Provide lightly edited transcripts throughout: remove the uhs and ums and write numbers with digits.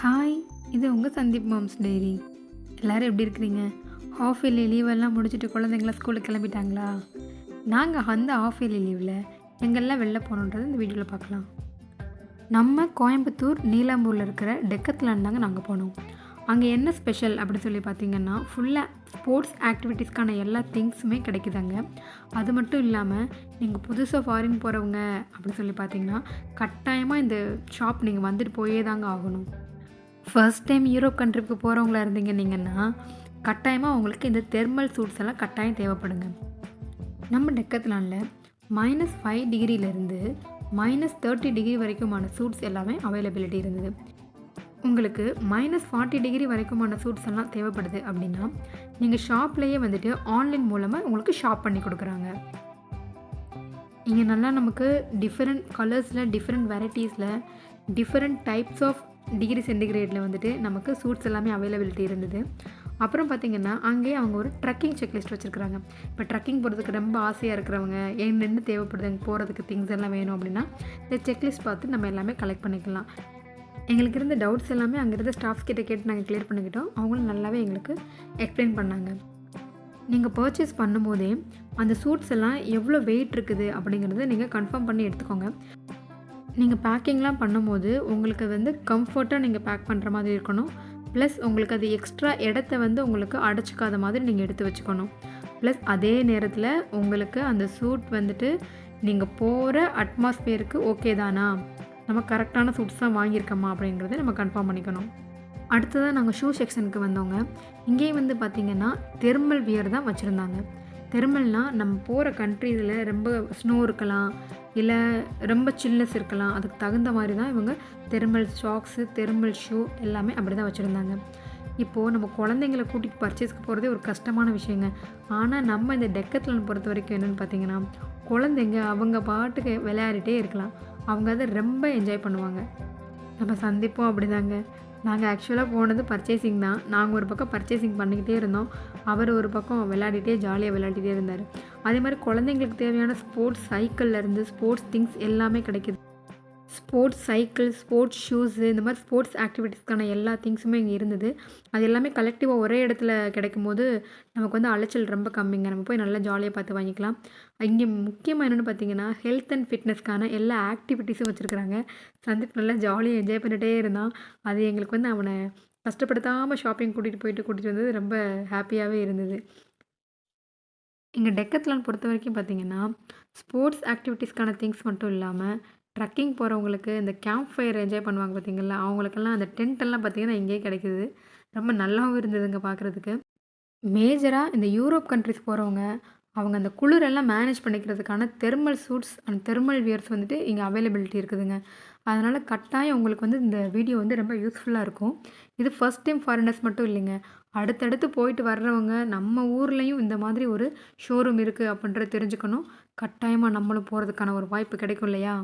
Hi, இது உங்கள் Sandeep moms diary. எல்லோரும் எப்படி இருக்கிறீங்க? ஹாஃப் இயர்லி லீவெல்லாம் முடிச்சுட்டு குழந்தைங்களாம் ஸ்கூலுக்கு கிளம்பிட்டாங்களா? நாங்கள் அந்த ஹாஃப் இயர்லி லீவில் எங்கெல்லாம் வெளில போகணுன்றது இந்த வீடியோவில் பார்க்கலாம். நம்ம கோயம்புத்தூர் நீலாம்பூரில் இருக்கிற டெக்கத்லான் தாங்க நாங்கள் போனோம். அங்கே என்ன ஸ்பெஷல் அப்படின்னு சொல்லி பார்த்தீங்கன்னா, ஃபுல்லாக ஸ்போர்ட்ஸ் ஆக்டிவிட்டீஸ்க்கான எல்லா திங்ஸுமே கிடைக்குதாங்க. அது மட்டும் இல்லாமல் நீங்கள் புதுசாக ஃபாரின் போகிறவங்க அப்படின்னு சொல்லி பார்த்தீங்கன்னா, கட்டாயமாக இந்த ஷாப் நீங்கள் வந்துட்டு போயே தாங்க ஆகணும். ஃபர்ஸ்ட் டைம் யூரோப் கண்ட்ரிக்கு போகிறவங்களா இருந்தீங்கன்னா கட்டாயமாக உங்களுக்கு இந்த தெர்மல் சூட்ஸ் எல்லாம் கட்டாயம் தேவைப்படுங்க. நம்ம டெக்கத்லானில் -5 டிகிரியிலேருந்து -30 டிகிரி வரைக்குமான சூட்ஸ் எல்லாமே அவைலபிலிட்டி இருந்தது. உங்களுக்கு -40 டிகிரி வரைக்குமான சூட்ஸ் எல்லாம் தேவைப்படுது அப்படின்னா நீங்கள் ஷாப்லேயே வந்துட்டு ஆன்லைன் மூலமாக உங்களுக்கு ஷாப் பண்ணி கொடுக்குறாங்க. இங்கே நல்லா நமக்கு டிஃப்ரெண்ட் கலர்ஸில், டிஃப்ரெண்ட் வெரைட்டிஸில், டிஃப்ரெண்ட் டைப்ஸ் ஆஃப் டிகிரி சென்டிகிரேடில் வந்துட்டு நமக்கு சூட்ஸ் எல்லாமே அவைலபிலிட்டி இருந்தது. அப்புறம் பார்த்திங்கன்னா அங்கேயே அவங்க ஒரு ட்ரக்கிங் செக்லிஸ்ட் வச்சுருக்குறாங்க. இப்போ ட்ரக்கிங் போகிறதுக்கு ரொம்ப ஆசையாக இருக்கிறவங்க என்னென்ன தேவைப்படுது அங்கே போகிறதுக்கு திங்ஸ் எல்லாம் வேணும் அப்படின்னா இந்த செக்லிஸ்ட் பார்த்து நம்ம எல்லாமே கலெக்ட் பண்ணிக்கலாம். எங்களுக்கு இருந்த டவுட்ஸ் எல்லாமே அங்கே இருந்த ஸ்டாஃப்ஸ் கிட்ட கேட்டு நாங்கள் கிளியர் பண்ணிக்கிட்டோம். அவங்களும் நல்லாவே எங்களுக்கு எக்ஸ்பிளைன் பண்ணாங்க. நீங்கள் பர்ச்சேஸ் பண்ணும்போதே அந்த சூட்ஸ் எல்லாம் எவ்வளோ வெயிட் இருக்குது அப்படிங்கிறத நீங்கள் கன்ஃபார்ம் பண்ணி எடுத்துக்கோங்க. நீங்கள் பேக்கிங்லாம் பண்ணும்போது உங்களுக்கு வந்து கம்ஃபர்ட்டாக நீங்கள் பேக் பண்ணுற மாதிரி இருக்கணும். ப்ளஸ் உங்களுக்கு அது எக்ஸ்ட்ரா இடத்த வந்து உங்களுக்கு அடைச்சிக்காத மாதிரி நீங்கள் எடுத்து வச்சுக்கணும். ப்ளஸ் அதே நேரத்தில் உங்களுக்கு அந்த சூட் வந்துட்டு நீங்கள் போகிற அட்மாஸ்பியருக்கு ஓகே தானா, நம்ம கரெக்டான சூட்ஸ் தான் வாங்கியிருக்கோமா அப்படிங்கிறத நம்ம கன்ஃபார்ம் பண்ணிக்கணும். அடுத்ததாக நாங்கள் ஷூ செக்ஷனுக்கு வந்தோங்க. இங்கேயும் வந்து பார்த்திங்கன்னா தெர்மல் வியர் தான் வச்சுருந்தாங்க. தெர்மல்னால் நம்ம போகிற கண்ட்ரீஸில் ரொம்ப ஸ்னோ இருக்கலாம், இல்லை ரொம்ப சில்னஸ் இருக்கலாம். அதுக்கு தகுந்த மாதிரி தான் இவங்க தெர்மல் சாக்ஸு, தெர்மல் ஷூ எல்லாமே அப்படி தான் வச்சுருந்தாங்க. இப்போது நம்ம குழந்தைங்கள கூட்டிகிட்டு பர்ச்சேஸ்க்கு போகிறதே ஒரு கஷ்டமான விஷயங்க. ஆனால் நம்ம இந்த டெக்கத்லான் பொறுத்த வரைக்கும் என்னென்னு பார்த்தீங்கன்னா, குழந்தைங்க அவங்க பாட்டுக்கு விளையாடிட்டே இருக்கலாம். அவங்க அதை ரொம்ப என்ஜாய் பண்ணுவாங்க. நம்ம சந்திப்போம் அப்படி தாங்க. நாங்கள் ஆக்சுவலாக போனது பர்ச்சேசிங் தான். நாங்கள் ஒரு பக்கம் பர்ச்சேசிங் பண்ணிக்கிட்டே இருந்தோம். அவர் ஒரு பக்கம் விளையாடிட்டே ஜாலியாக விளையாடிட்டே இருந்தார். அதே மாதிரி குழந்தைங்களுக்கு தேவையான ஸ்போர்ட்ஸ் சைக்கிள்லேருந்து ஸ்போர்ட்ஸ் திங்ஸ் எல்லாமே கிடைக்கிது. ஸ்போர்ட்ஸ் சைக்கிள், ஸ்போர்ட்ஸ் ஷூஸு, இந்த மாதிரி ஸ்போர்ட்ஸ் ஆக்டிவிட்டீஸ்க்கான எல்லா திங்ஸுமே இங்கே இருந்தது. அது எல்லாமே கலெக்டிவாக ஒரே இடத்துல கிடைக்கும்போது நமக்கு வந்து அலைச்சல் ரொம்ப கம்மிங்க. நம்ம போய் நல்லா ஜாலியாக பார்த்து வாங்கிக்கலாம். இங்கே முக்கியமாக என்னென்னு பார்த்தீங்கன்னா, ஹெல்த் அண்ட் ஃபிட்னஸ்க்கான எல்லா ஆக்டிவிட்டீஸும் வச்சுருக்குறாங்க. சந்தீப் நல்லா ஜாலியாக என்ஜாய் பண்ணிகிட்டே இருந்தான். அது எங்களுக்கு வந்து அவனை கஷ்டப்படுத்தாமல் ஷாப்பிங் கூட்டிகிட்டு வந்தது ரொம்ப ஹாப்பியாகவே இருந்தது. இங்கே டெக்கத்லான் பொறுத்த வரைக்கும் பார்த்தீங்கன்னா, ஸ்போர்ட்ஸ் ஆக்டிவிட்டீஸ்க்கான திங்ஸ் மட்டும் இல்லாமல் ட்ரக்கிங் போகிறவங்களுக்கு இந்த கேம்ப் ஃபயர் என்ஜாய் பண்ணுவாங்க பார்த்தீங்களா, அவங்களுக்கெல்லாம் அந்த டென்ட்டெல்லாம் பார்த்திங்கன்னா இங்கேயே கிடைக்கிது. ரொம்ப நல்லாவும் இருந்ததுங்க பார்க்குறதுக்கு. மேஜராக இந்த யூரோப் கண்ட்ரிஸ் போகிறவங்க அவங்க அந்த குளிரெல்லாம் மேனேஜ் பண்ணிக்கிறதுக்கான thermal suits and thermal wears வந்துட்டு இங்கே அவைலபிலிட்டி இருக்குதுங்க. அதனால் கட்டாயம் உங்களுக்கு வந்து இந்த வீடியோ வந்து ரொம்ப யூஸ்ஃபுல்லாக இருக்கும். இது ஃபர்ஸ்ட் டைம் ஃபாரினர்ஸ் மட்டும் இல்லைங்க, அடுத்தடுத்து போயிட்டு வர்றவங்க நம்ம ஊர்லேயும் இந்த மாதிரி ஒரு ஷோரூம் இருக்குது அப்படின்றத தெரிஞ்சுக்கணும். கட்டாயமாக நம்மளும் போகிறதுக்கான ஒரு வாய்ப்பு கிடைக்கும் இல்லையா?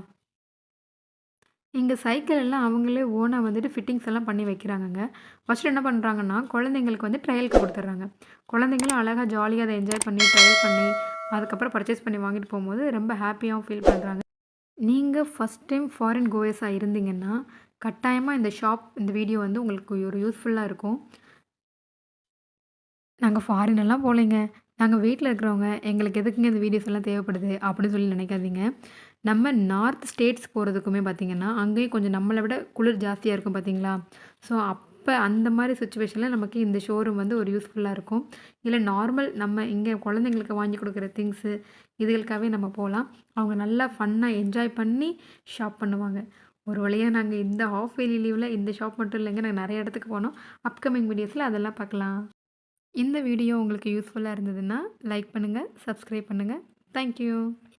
இங்கே சைக்கிள் எல்லாம் அவங்களே ஓனாக வந்துட்டு ஃபிட்டிங்ஸ் எல்லாம் பண்ணி வைக்கிறாங்கங்க. ஃபஸ்ட்டு என்ன பண்ணுறாங்கன்னா, குழந்தைங்களுக்கு வந்து ட்ரையலுக்கு கொடுத்துட்றாங்க. குழந்தைங்களும் அழகாக ஜாலியாக அதை என்ஜாய் பண்ணி ட்ரையல் பண்ணி அதுக்கப்புறம் பர்ச்சேஸ் பண்ணி வாங்கிட்டு போகும்போது ரொம்ப ஹாப்பியாகவும் ஃபீல் பண்ணுறாங்க. நீங்கள் ஃபஸ்ட் டைம் ஃபாரின் கோயர்ஸாக இருந்தீங்கன்னா கட்டாயமாக இந்த வீடியோ வந்து உங்களுக்கு ஒரு யூஸ்ஃபுல்லாக இருக்கும். நாங்கள் ஃபாரினெல்லாம் போகலைங்க. நாங்கள் வீட்டில் இருக்கிறவங்க எங்களுக்கு எதுக்குங்க இந்த வீடியோஸ் எல்லாம் தேவைப்படுது அப்படின்னு சொல்லி நினைக்காதீங்க. நம்ம நார்த் ஸ்டேட்ஸ் போகிறதுக்குமே பார்த்திங்கன்னா அங்கேயும் கொஞ்சம் நம்மளை விட குளிர் ஜாஸ்தியாக இருக்கும் பார்த்தீங்களா. ஸோ அப்போ அந்த மாதிரி சுச்சுவேஷனில் நமக்கு இந்த ஷோரூம் வந்து ஒரு யூஸ்ஃபுல்லாக இருக்கும். இல்லை நார்மல் நம்ம இங்கே குழந்தைங்களுக்கு வாங்கி கொடுக்குற திங்ஸு இதுகளுக்காகவே நம்ம போகலாம். அவங்க நல்லா ஃபன்னாக என்ஜாய் பண்ணி ஷாப் பண்ணுவாங்க. ஒரு வழியாக நாங்கள் இந்த ஹாஃப் இயர்லி லீவில் இந்த ஷாப் மட்டும் இல்லைங்க, நாங்கள் நிறைய இடத்துக்கு போனோம். அப்கமிங் வீடியோஸில் அதெல்லாம் பார்க்கலாம். இந்த வீடியோ உங்களுக்கு யூஸ்ஃபுல்லாக இருந்ததுன்னா லைக் பண்ணுங்கள், சப்ஸ்கிரைப் பண்ணுங்கள். தேங்க்யூ.